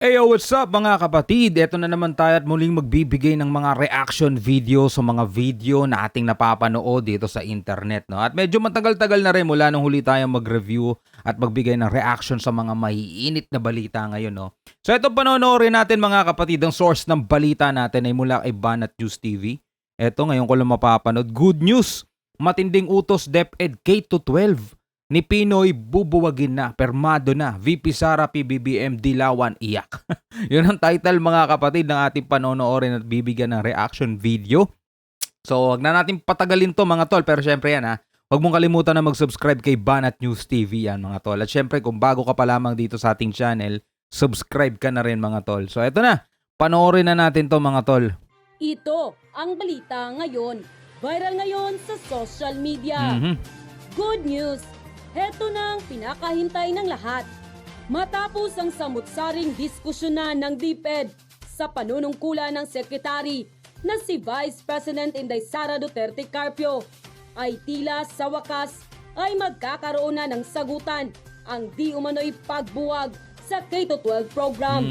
Yo, what's up mga kapatid? Ito na naman tayo at muling magbibigay ng mga reaction video sa mga video na ating napapanood dito sa internet. No? At medyo matagal-tagal na rin mula nung huli tayong mag-review at magbigay ng reaction sa mga maiinit na balita ngayon. No? So ito panonoorin natin mga kapatid, ang source ng balita natin ay mula kay Banat News TV. Ito ngayon ko lang mapapanood. Good news! Matinding utos DepEd K-12. Ni Pinoy bubuwagin na, permado na, VP Sara PBBM Dilawan iyak. Yun ang title mga kapatid ng ating panonoorin at bibigyan ng reaction video. So wag na natin patagalin to mga tol, pero syempre yan ha, huwag mong kalimutan na mag-subscribe kay Banat News TV yan mga tol. At syempre kung bago ka pa lamang dito sa ating channel, subscribe ka na rin mga tol. So eto na, panoorin na natin to mga tol. Ito ang balita ngayon. Viral ngayon sa social media. Good news! Heto na ang pinakahintay ng lahat. Matapos ang samut-saring diskusyonan ng DepEd sa panunungkulan ng Sekretary na si Vice President Inday Sara Duterte Carpio, ay tila sa wakas ay magkakaroon na ng sagutan ang di umano'y pagbuwag sa K-12 program.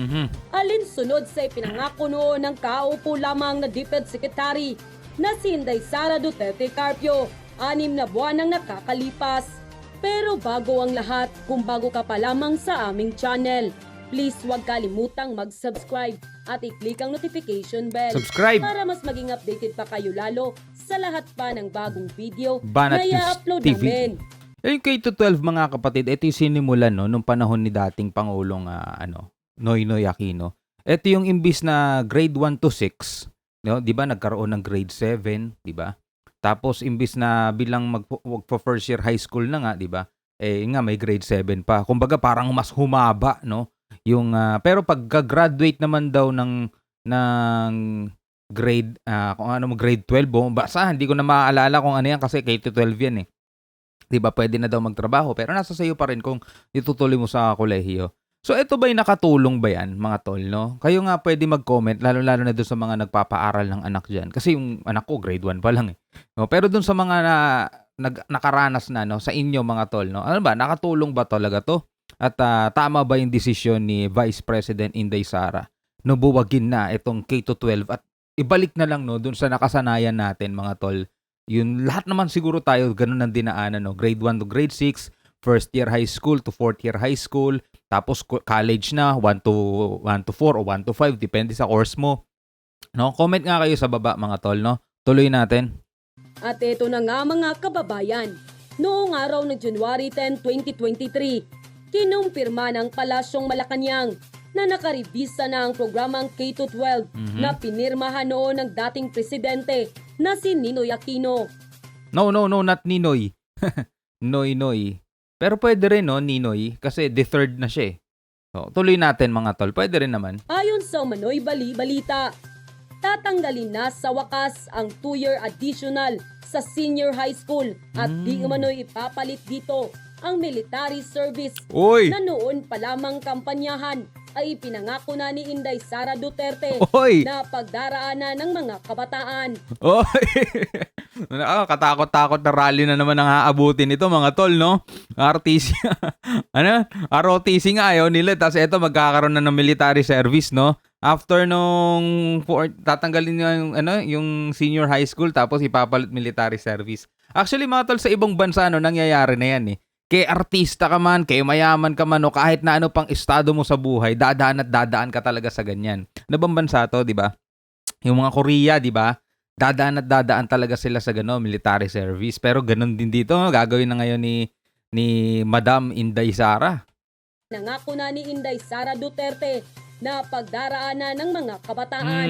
Alinsunod sa ipinangako noon ng kaupo lamang na DepEd Secretary na si Inday Sara Duterte Carpio, 6 na buwan ang nakakalipas. Pero bago ang lahat, kung bago ka pa lamang sa aming channel, please huwag kalimutang mag-subscribe at i-click ang notification bell Subscribe! para mas maging updated pa kayo lalo sa lahat pa ng bagong video Banat na News i-upload TV. namin. Yung K-12 mga kapatid, ito yung sinimulan no, nung panahon ni dating Pangulong Noynoy Aquino. Ito yung imbis na grade 1 to 6, no, 'di ba nagkaroon ng grade 7, 'di ba? Tapos imbis na bilang first year high school na nga, 'di ba? Nga may grade 7 pa. Kumbaga parang mas humaba, no? Yung pero pagka-graduate naman daw ng grade kung ano mo grade 12, basta hindi ko na maaalala kung ano yan kasi K-12 yan eh. 'Di ba? Pwede na daw magtrabaho pero nasa sayo pa rin kung itutuloy mo sa kolehiyo. So ito ba'y nakatulong ba yan mga tol, no? Kayo nga pwede mag-comment lalo-lalo na doon sa mga nagpapaaral ng anak diyan. Kasi yung anak ko grade 1 pa lang eh. No? Pero doon sa mga nakaranas na no sa inyo mga tol, no? Ano ba nakatulong ba talaga 'to? At tama ba yung desisyon ni Vice President Inday Sara no buwagin na itong K-12 at ibalik na lang no doon sa nakasanayan natin mga tol. Yun lahat naman siguro tayo ganun ang dinaanan no, grade 1 to grade 6, first year high school to fourth year high school, tapos college na 1 to 4 o 1 to 5 depende sa course mo. No, comment nga kayo sa baba mga tol, no. Tuloy natin. At ito na nga mga kababayan, noong araw ng January 10, 2023, kinumpirma ng Palasyong Malacanang na nakaribisa na ang programang K-12 na pinirmahan noon ng dating presidente na si Ninoy Aquino. No, not Ninoy. Noy. Pero pwede rin no, Ninoy, kasi deferred na siya eh. So, tuloy natin mga tol, pwede rin naman. Ayon sa umano'y balita, tatanggalin na sa wakas ang 2-year additional sa senior high school at di umano'y ipapalit dito ang military service Oy! na noon pa lamang kampanyahan ay ipinangako na ni Inday Sara Duterte Oy! na pagdaraanan ng mga kabataan. Oy! Katakot-takot na rally na naman ang aabutin ito mga tol, no? RTC. ROTC nga ayaw nila. Tapos ito magkakaroon na ng military service, no? After nung tatanggalin nyo yung senior high school tapos ipapalit military service. Actually mga tol, sa ibang bansa nangyayari na yan eh. Kay artista ka man, kay mayaman ka man, o kahit na ano pang estado mo sa buhay, dadaan at dadaan ka talaga sa ganyan. Ano bang bansa to, di ba? Yung mga Korea, di ba? Dadaan at dadaan talaga sila sa military service. Pero ganun din dito, gagawin na ngayon ni Madam Inday Sara. Nangako na ni Inday Sara Duterte na pagdaraanan ng mga kabataan.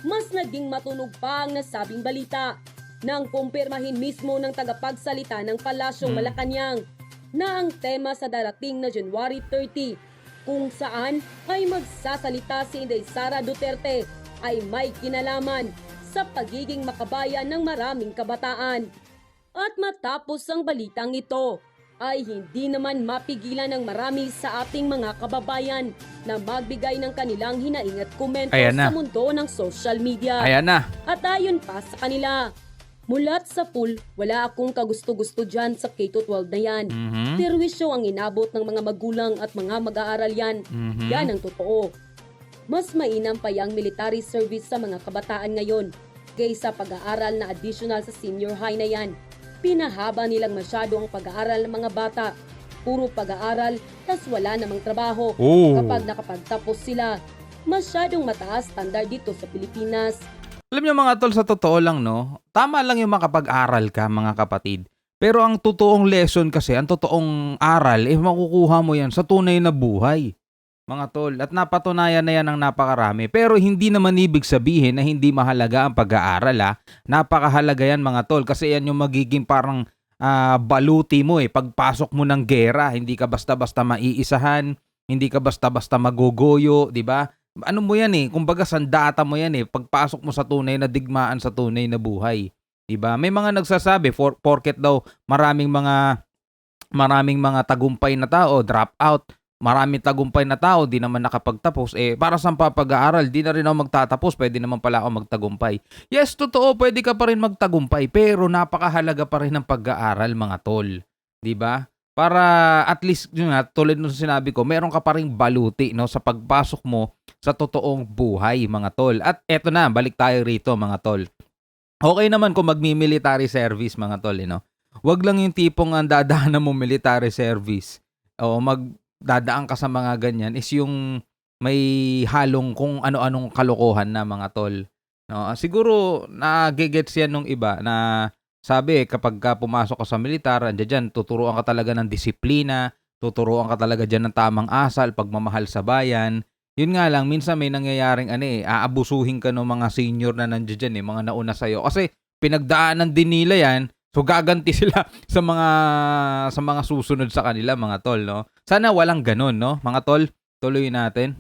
Mas naging matunog pa ang nasabing balita nang kumpirmahin mismo ng tagapagsalita ng Palasyong Malacanang na ang tema sa darating na January 30 kung saan ay magsasalita si Inday Sara Duterte ay may kinalaman sa pagiging makabayan ng maraming kabataan. At matapos ang balitang ito, ay hindi naman mapigilan ng marami sa ating mga kababayan na magbigay ng kanilang hinaing at komento sa mundo ng social media. Ayan na. At ayon pa sa kanila, Mulat sa pool, wala akong kagusto-gusto dyan sa K-12 na yan. Perwisyo ang inabot ng mga magulang at mga mag-aaral yan. Yan ang totoo. Mas mainam pa yung military service sa mga kabataan ngayon kaysa pag-aaral na additional sa senior high na yan. Pinahaba nilang masyado ang pag-aaral ng mga bata. Puro pag-aaral, tas wala namang trabaho. Kapag nakapagtapos sila, masyadong mataas standard dito sa Pilipinas. Alam niyo mga tol, sa totoo lang no, tama lang yung makapag-aral ka mga kapatid. Pero ang totoong lesson kasi, ang totoong aral, makukuha mo yan sa tunay na buhay. Mga tol, at napatunayan na yan ng napakarami. Pero hindi naman ibig sabihin na hindi mahalaga ang pag-aaral ha. Napakahalaga yan mga tol kasi yan yung magiging parang baluti mo pagpasok mo ng gera. Hindi ka basta-basta maiisahan, hindi ka basta-basta magogoyo, di ba? Ano mo yan kumbaga sandata mo yan pagpasok mo sa tunay na digmaan sa tunay na buhay. 'Di ba? May mga nagsasabi porket daw maraming mga tagumpay na tao, drop out, maraming tagumpay na tao di naman nakapagtapos para saan pa pag-aaral? Di na rin ako magtatapos, pwede naman pala ako magtagumpay. Yes, totoo, pwede ka pa rin magtagumpay, pero napakahalaga pa rin ng pag-aaral mga tol. 'Di ba? Para at least yun nga, tulad nung sinabi ko, meron ka pa ring baluti no sa pagpasok mo sa totoong buhay mga tol. At eto na, balik tayo rito mga tol. Okay naman kung magmi-military service mga tol no. Wag lang yung tipong ang dadaanan mo military service o magdadaan ka sa mga ganyan is yung may halong kung ano-anong kalokohan na mga tol. No, siguro nagegets yan nung iba na sabi kapag ka pumasok ka sa militar, andiyan tuturuan ka talaga ng disiplina, tuturuan ka talaga diyan ng tamang asal, pagmamahal sa bayan. Yun nga lang, minsan may nangyayaring aabusuhin ka ng mga senior na nandiyan mga nauna sa'yo. Kasi pinagdaanan din nila yan, so gaganti sila sa mga susunod sa kanila mga tol, no? Sana walang ganun, no? Mga tol, tuloy natin.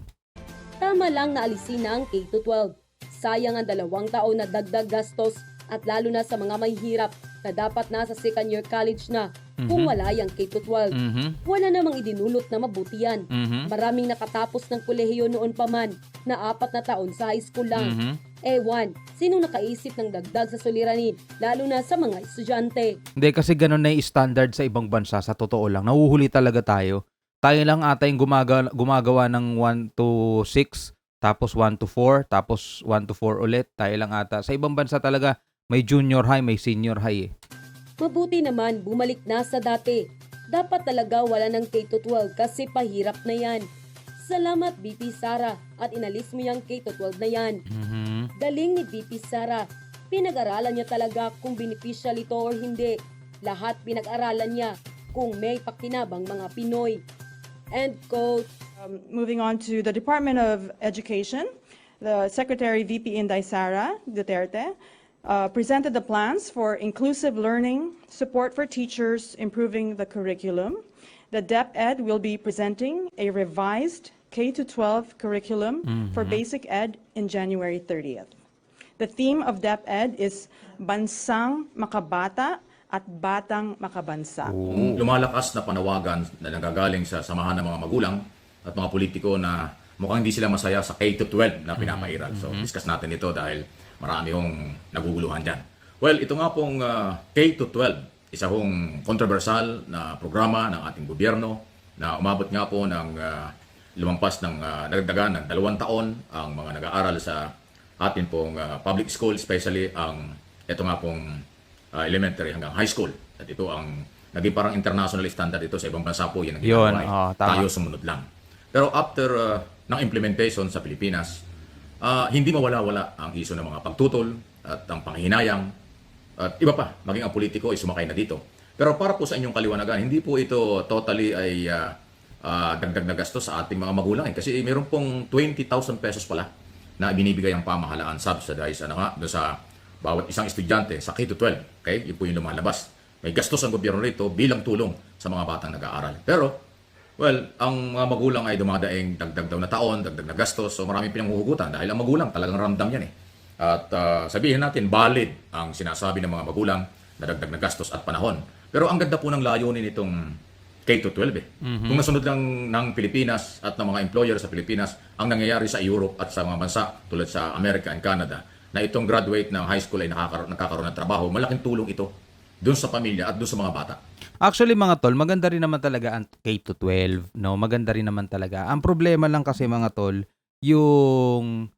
Tama lang na alisin na ang K-12. Sayang ang 2 taon na dagdag gastos at lalo na sa mga mahihirap na dapat nasa second year college na kung wala yung K-12. Wala namang idinulot na mabuti yan. Maraming nakatapos ng kolehiyo noon pa man na 4 na taon sa high school lang. Ewan, sinong nakaisip ng dagdag sa suliranin, lalo na sa mga estudyante? Hindi, kasi ganun na yung standard sa ibang bansa, sa totoo lang. Nahuhuli talaga tayo. Tayo lang ata yung gumagawa ng 1 to 6, tapos 1 to 4, tapos 1 to 4 ulit. Tayo lang ata. Sa ibang bansa talaga, may junior high, may senior high Mabuti naman, bumalik na sa dati. Dapat talaga wala ng K-12 kasi pahirap na yan. Salamat BP Sara at inalis mo yung K-12 na yan. Galing ni BP Sara. Pinag-aralan niya talaga kung beneficial ito or hindi. Lahat pinag-aralan niya kung may pakinabang mga Pinoy. End quote. Moving on to the Department of Education, the Secretary VP Inday Sara Duterte presented the plans for inclusive learning, support for teachers, improving the curriculum. The DepEd will be presenting a revised K-12 curriculum for basic ed in January 30th. The theme of DepEd is Bansang Makabata at Batang Makabansa. Lumalakas na panawagan na nanggagaling sa samahan ng mga magulang at mga politiko na mukhang hindi sila masaya sa K-12 na pinapairal. So, discuss natin ito dahil marami hong naguguluhan dyan. Well, ito nga pong K-12, isa hong controversial na programa ng ating gobyerno na umabot nga po ng lumampas ng nagdagan ng 2 taon ang mga nag-aaral sa atin pong public school, especially ang ito nga pong elementary hanggang high school. At ito ang naging parang international standard ito sa ibang bansa po. Yan ang ginagawa. Tayo sumunod lang. Pero after ng implementation sa Pilipinas, hindi mawala-wala ang issue ng mga pagtutol at ang panghihinayang at iba pa, maging ang politiko ay sumakay na dito. Pero para po sa inyong kaliwanagan, hindi po ito totally ay dagdag na gastos sa ating mga magulang. Kasi mayroon pong 20,000 pesos pala na binibigay ang pamahalaan subsidized doon sa bawat isang estudyante sa K-12. Okay? Yun po yung lumalabas. May gastos ang gobyerno rito bilang tulong sa mga batang nag-aaral. Pero, well, ang mga magulang ay dumadaing dagdag daw na taon, dagdag na gastos, so maraming pinanghuhugutan dahil ang magulang talagang ramdam yan At sabihin natin, valid ang sinasabi ng mga magulang na dagdag na gastos at panahon. Pero ang ganda po ng layunin itong K-12 Kung nasunod lang ng Pilipinas at ng mga employer sa Pilipinas, ang nangyayari sa Europe at sa mga bansa tulad sa America and Canada, na itong graduate ng high school ay nakakaroon ng trabaho, malaking tulong ito doon sa pamilya at doon sa mga bata. Actually mga tol, maganda rin naman talaga ang K-12, no? Maganda rin naman talaga. Ang problema lang kasi mga tol, yung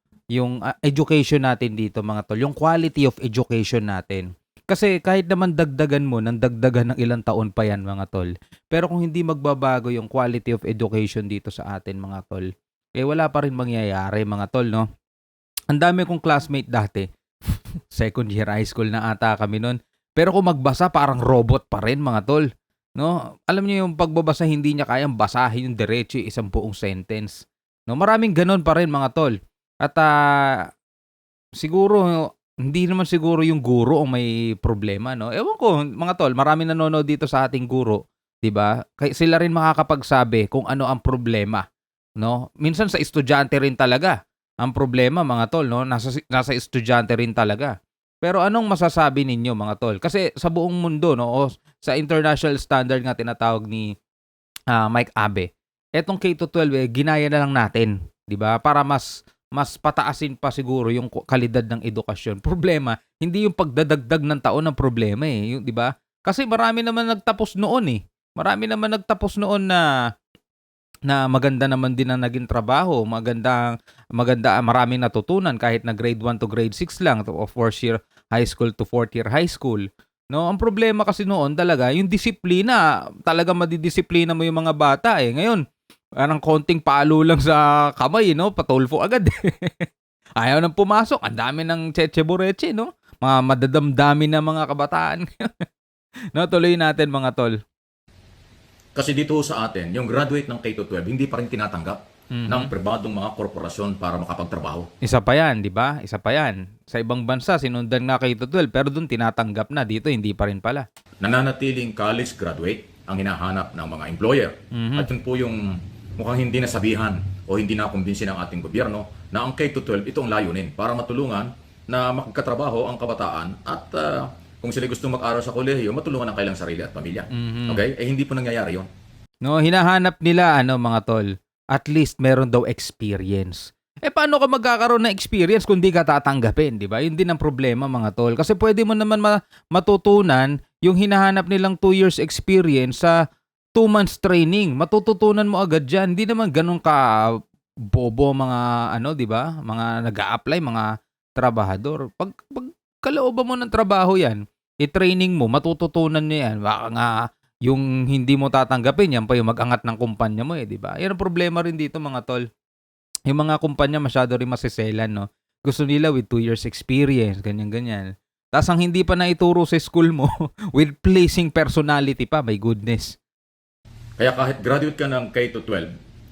education natin dito mga tol, yung quality of education natin. Kasi kahit naman dagdagan mo, nang dagdagan ng ilang taon pa yan mga tol. Pero kung hindi magbabago yung quality of education dito sa atin mga tol, eh wala pa rin mangyayari mga tol, no? Ang dami kong classmate dati. Second year high school na ata kami nun. Pero kung magbasa, parang robot pa rin mga tol. No? Alam niyo yung pagbabasa, hindi niya kayang basahin yung diretso isang buong sentence. No? Maraming ganon pa rin mga tol. At siguro, hindi naman siguro yung guro ang may problema, no? Ewan ko, mga tol, marami nanonood dito sa ating guro, 'di ba? Sila rin makakapagsabi kung ano ang problema, no? Minsan sa estudyante rin talaga ang problema, mga tol, no? Nasa estudyante rin talaga. Pero anong masasabi ninyo, mga tol? Kasi sa buong mundo, no, o sa international standard nga tinatawag ni Mike Abe, etong K-12 ginaya na lang natin, 'di ba? Para mas pataasin pa siguro yung kalidad ng edukasyon. Problema, hindi yung pagdadagdag ng taon ng problema eh, yung 'di ba? Kasi marami naman nagtapos noon eh. Marami naman nagtapos noon na maganda naman din ang naging trabaho, maganda, maraming natutunan kahit na grade 1 to grade 6 lang, to fourth year high school to fourth year high school. No, ang problema kasi noon talaga, yung disiplina, talaga madidisiplina mo yung mga bata eh. Ngayon, parang konting palo lang sa kamay, no? Patulfo agad. Ayaw nang pumasok. Ang dami ng cheche bureche, no? Mga madadamdami na mga kabataan. No, tuloy natin mga tol. Kasi dito sa atin, yung graduate ng K-12, hindi pa rin tinatanggap ng pribadong mga korporasyon para makapagtrabaho. Isa pa yan, di ba? Isa pa yan. Sa ibang bansa, sinundan nga K-12, pero doon tinatanggap na. Dito, hindi pa rin pala. Nananatiling college graduate ang hinahanap ng mga employer. At yun po yung mukhang hindi nasabihan o hindi nakumbinsi ng ating gobyerno na ang K-12 ito ang layunin para matulungan na makakatrabaho ang kabataan at kung sila gusto mag-aral sa kolehiyo, matulungan ang kailang sarili at pamilya. Okay? Eh hindi po nangyayari yun. No, hinahanap nila mga tol, at least meron daw experience. Eh paano ka magkakaroon ng experience kung di ka tatanggapin, di ba? Yun din ang problema mga tol. Kasi pwede mo naman matutunan yung hinahanap nilang 2 years experience sa 2 months training. Matututunan mo agad dyan. Hindi naman ganun ka bobo mga di ba? Mga nag-a-apply, mga trabahador. Pag kalooban mo ng trabaho yan, i-training mo, matututunan niya yan. Baka nga yung hindi mo tatanggapin, yan pa yung mag-angat ng kumpanya mo di ba? Yan ang problema rin dito mga tol. Yung mga kumpanya masyado rin masiselan, no? Gusto nila with 2 years experience, ganyan-ganyan. Tapos ang hindi pa naituro sa school mo, with pleasing personality pa, my goodness. Kaya kahit graduate ka ng K-12,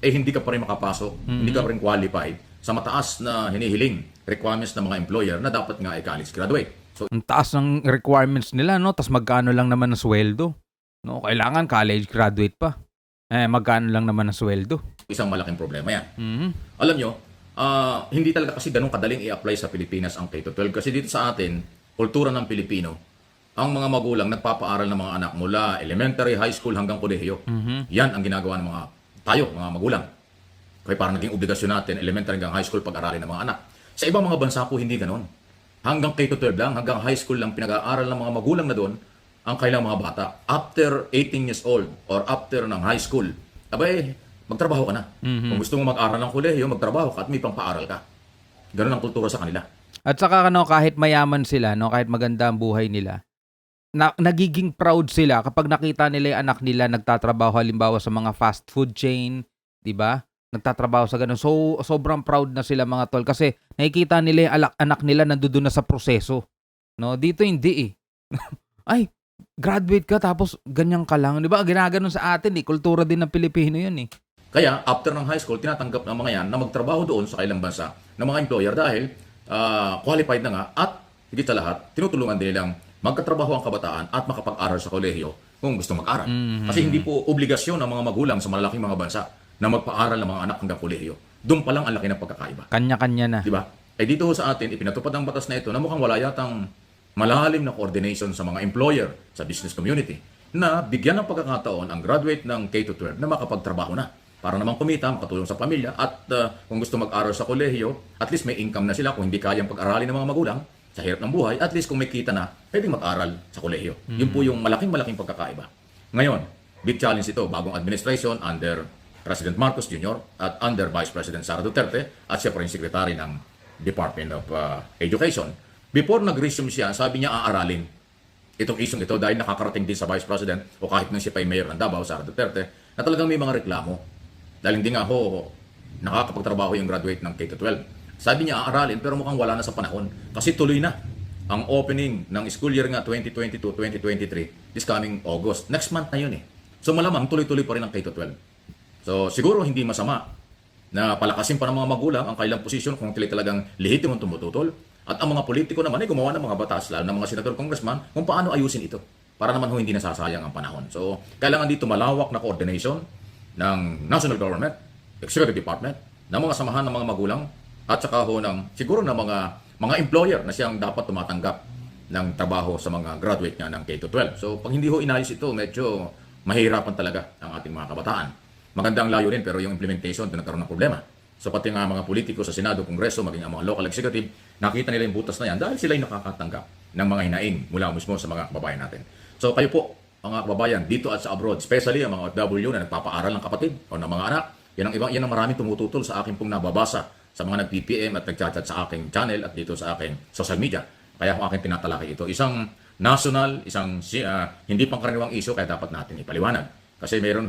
eh hindi ka pa rin makapasok, hindi ka pa rin qualified sa mataas na hinihiling requirements ng mga employer na dapat nga ay college graduate. So, Ang taas ng requirements nila, no? Tapos magkano lang naman ang sweldo? No? Kailangan college graduate pa. Magkano lang naman ang sweldo? isang malaking problema yan. Alam nyo, hindi talaga kasi ganun kadaling i-apply sa Pilipinas ang K-12 kasi dito sa atin, kultura ng Pilipino, ang mga magulang nagpapaaral ng mga anak mula elementary, high school hanggang kolehiyo. Yan ang ginagawa ng mga magulang. Kaya parang naging obligasyon natin, elementary hanggang high school pag-aralin ng mga anak. Sa ibang mga bansa po hindi ganon. Hanggang K-12 lang, hanggang high school lang pinag-aaral ng mga magulang na doon ang kailang mga bata. After 18 years old or after ng high school, abay, magtrabaho ka na. Kung gusto mo mag-aral ng kolehiyo, magtrabaho ka at may pang-paaral ka. Ganon ang kultura sa kanila. At saka kahit mayaman sila, kahit maganda ang buhay nila, nagiging proud sila kapag nakita nila yung anak nila nagtatrabaho halimbawa sa mga fast food chain, 'di ba? Nagtatrabaho sa ganun. So sobrang proud na sila mga tol kasi nakikita nila yung anak nila nandoon na sa proseso. No, dito hindi eh. Ay, graduate ka tapos ganyan ka lang, 'di ba? Ginaganon sa atin eh, kultura din ng Pilipino 'yun eh. Kaya after ng high school, tinatanggap ng mga yan na magtrabaho doon sa kailang bansa ng mga employer dahil qualified na nga at higit sa lahat, tinutulungan din nilang magkatrabaho ang kabataan at makapag-aral sa kolehiyo kung gusto mag-aral. Kasi hindi po obligasyon ng mga magulang sa malalaking mga bansa na magpa-aral ng mga anak hanggang kolehiyo. Doon pa lang ang laki ng pagkakaiba. Kanya-kanya na. Diba? Eh dito sa atin, ipinatupad ang batas na ito na mukhang wala yatang malalim na coordination sa mga employer sa business community na bigyan ng pagkakataon ang graduate ng K-12 na makapagtrabaho na. para naman kumita, makatulong sa pamilya, at kung gusto mag-aral sa kolehiyo, at least may income na sila kung hindi kayang pag-aralin ng mga magulang sa hirap ng buhay, at least kung may kita na, pwedeng mag-aral sa kolehiyo. Yun po yung malaking pagkakaiba. Ngayon, big challenge ito, bagong administration under President Marcos Jr. at under Vice President Sara Duterte, at siya pa rin Secretary ng Department of Education. Before nag-resume siya, sabi niya aaralin itong isyong ito dahil nakakarating din sa Vice President o kahit nang siya pa yung Mayor ng Davao, Sara Duterte, na talagang may mga reklamo. Dahil hindi nga nakakapagtrabaho yung graduate ng K-12. Sabi niya aaralin pero mukhang wala na sa panahon kasi tuloy na ang opening ng school year nga 2022-2023 this coming August. Next month na yun eh. So malamang tuloy-tuloy pa rin ang K-12. So siguro hindi masama na palakasin pa ng mga magulang ang kailang posisyon kung talagang lehitimong tumututol. At ang mga politiko naman ay gumawa ng mga batas, lalo ng mga senador, congressman, kung paano ayusin ito para naman hindi nasasayang ang panahon. So kailangan dito malawak na coordination ng national government, executive department, ng mga samahan ng mga magulang, at saka siguro ng mga employer na siyang dapat tumatanggap ng trabaho sa mga graduate niya ng K-12. So pag hindi inayos ito, medyo mahihirapan talaga ang ating mga kabataan. Maganda ang layunin pero yung implementation doon nagkaroon ng problema. So pati nga mga politiko sa Senado, Kongreso, maging ang mga local executive, nakita nila yung butas na yan dahil sila yung nakakatanggap ng mga hinaing mula mismo sa mga kababayan natin. So kayo po, mga kababayan dito at sa abroad, especially ang mga OFW na nagpapaaral ng kapatid o ng mga anak, yan ang maraming tumututol sa akin pong nababasa sa mga nag-PPM at nag-chat sa aking channel at dito sa aking social media. Kaya kung aking tinatalakay ito, isang national, hindi pangkaraniwang issue kaya dapat natin ipaliwanag. Kasi mayroon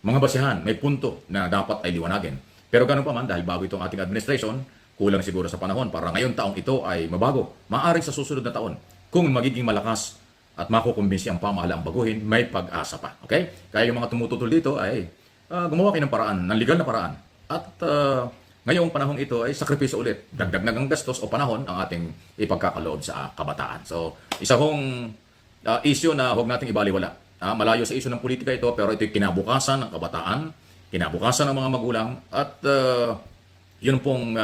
mga basihan, may punto na dapat ay liwanagin. Pero ganun pa man, dahil bago itong ating administration, kulang siguro sa panahon para ngayon taong ito ay mabago. Maaring sa susunod na taon, kung magiging malakas at makukumbinsi ang pamahalaang baguhin, may pag-asa pa. Okay? Kaya yung mga tumututol dito ay gumawa kayo ng paraan, ng legal na paraan. At ngayong panahon ito ay sakripisyo ulit. Dagdag na ng gastos o panahon ang ating ipagkakaloob sa kabataan. So, isa issue na huwag nating ibaliwala. Malayo sa issue ng politika ito, pero ito'y kinabukasan ng kabataan, kinabukasan ng mga magulang, at yun pong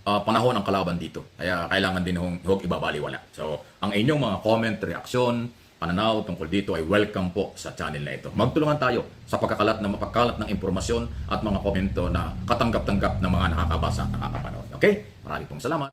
panahon ang kalaban dito. Kaya kailangan din huwag ibabaliwala. So, ang inyong mga comment, reaksyon, pananaw tungkol dito ay welcome po sa channel na ito. Magtulungan tayo sa pagkakalat ng impormasyon at mga komento na katanggap-tanggap ng mga nakakabasa at nakakapanood. Okay? Maraming pong salamat.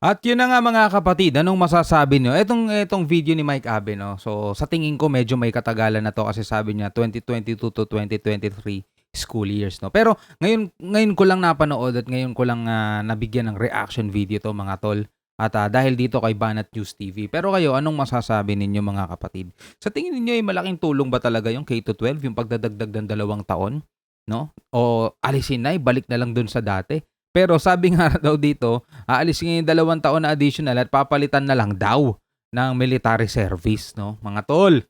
At yun na nga mga kapatid, anong masasabi nyo? Etong video ni Mike Abe, no? So sa tingin ko medyo may katagalan na to kasi sabi niya 2022 to 2023 school years, no? Pero ngayon ko lang napanood at ngayon ko lang nabigyan ng reaction video to mga tol. At dahil dito kay Banat News TV. Pero kayo, anong masasabi ninyo mga kapatid? Sa tingin ninyo ay malaking tulong ba talaga yung K-12, yung pagdadagdag ng 2 taon? No? O alisin na, balik na lang dun sa dati? Pero sabi nga daw dito, aalisin nga yung 2 taon na additional at papalitan na lang daw ng military service, no? Mga tol,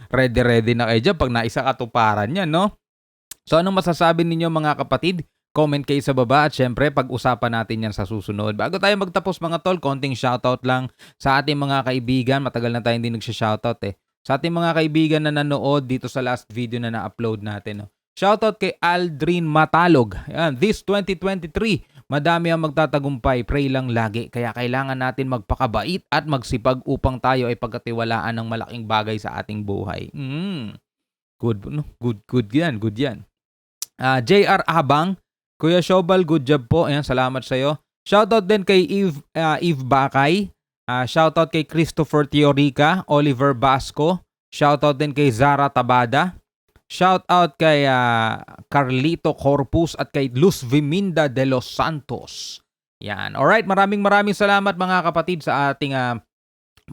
ready na kayo dyan pag naisa katuparan yan, no? So anong masasabi ninyo mga kapatid? Comment kayo sa baba at syempre pag-usapan natin yan sa susunod. Bago tayo magtapos mga tol, konting shoutout lang sa ating mga kaibigan. Matagal na tayo hindi nagsha-shoutout eh. Sa ating mga kaibigan na nanood dito sa last video na na-upload natin, no? Shoutout kay Aldrin Matalog. Yan, this 2023, madami ang magtatagumpay. Pray lang lagi. Kaya kailangan natin magpakabait at magsipag upang tayo ay pagkatiwalaan ng malaking bagay sa ating buhay. Good, no? Good yan. Good yan. JR Abang, Kuya Shobal, good job po. Ayan, salamat sa iyo. Shoutout din kay Eve Bakay. Shoutout kay Christopher Teorica, Oliver Basco. Shoutout din kay Zara Tabada. Shoutout kay Carlito Corpus at kay Luz Viminda de los Santos. Yan. Alright, maraming salamat mga kapatid sa ating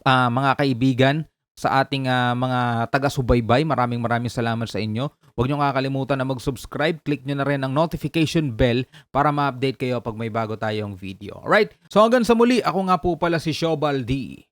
mga kaibigan, sa ating mga taga-subaybay. Maraming salamat sa inyo. Huwag nyo kakalimutan na mag-subscribe. Click nyo na rin ang notification bell para ma-update kayo pag may bago tayong video. Alright? So hanggang sa muli, ako nga po pala si Shobal D.